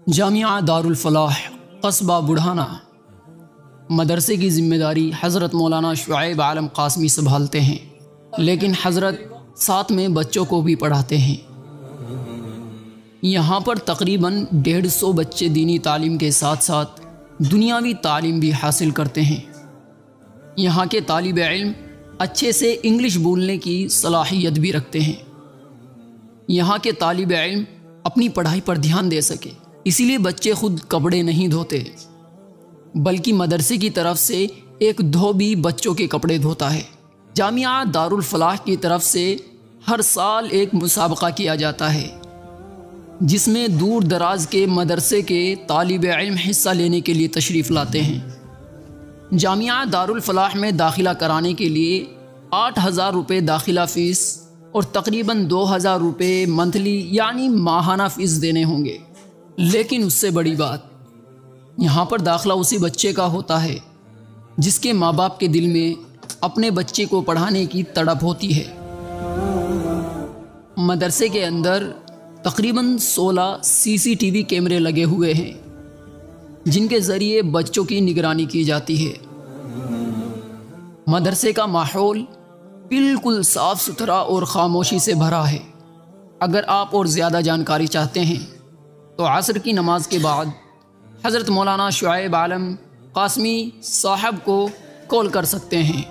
جامعہ دارالفلاح قصبہ بڑھانا مدرسے کی ذمہ داری حضرت مولانا شعیب عالم قاسمی سنبھالتے ہیں، لیکن حضرت ساتھ میں بچوں کو بھی پڑھاتے ہیں۔ یہاں پر تقریباً 150 بچے دینی تعلیم کے ساتھ ساتھ دنیاوی تعلیم بھی حاصل کرتے ہیں۔ یہاں کے طالب علم اچھے سے انگلش بولنے کی صلاحیت بھی رکھتے ہیں۔ یہاں کے طالب علم اپنی پڑھائی پر دھیان دے سکے، اسی لیے بچے خود کپڑے نہیں دھوتے، بلکہ مدرسے کی طرف سے ایک دھوبی بچوں کے کپڑے دھوتا ہے۔ جامعہ دارالفلاح کی طرف سے ہر سال ایک مسابقہ کیا جاتا ہے، جس میں دور دراز کے مدرسے کے طالب علم حصہ لینے کے لیے تشریف لاتے ہیں۔ جامعہ دارالفلاح میں داخلہ کرانے کے لیے 8,000 روپے داخلہ فیس اور تقریباً 2,000 روپے منتھلی یعنی ماہانہ فیس دینے ہوں گے۔ لیکن اس سے بڑی بات، یہاں پر داخلہ اسی بچے کا ہوتا ہے جس کے ماں باپ کے دل میں اپنے بچے کو پڑھانے کی تڑپ ہوتی ہے۔ مدرسے کے اندر تقریباً 16 CCTV کیمرے لگے ہوئے ہیں، جن کے ذریعے بچوں کی نگرانی کی جاتی ہے۔ مدرسے کا ماحول بالکل صاف ستھرا اور خاموشی سے بھرا ہے۔ اگر آپ اور زیادہ جانکاری چاہتے ہیں تو عصر کی نماز کے بعد حضرت مولانا شعیب عالم قاسمی صاحب کو کال کر سکتے ہیں۔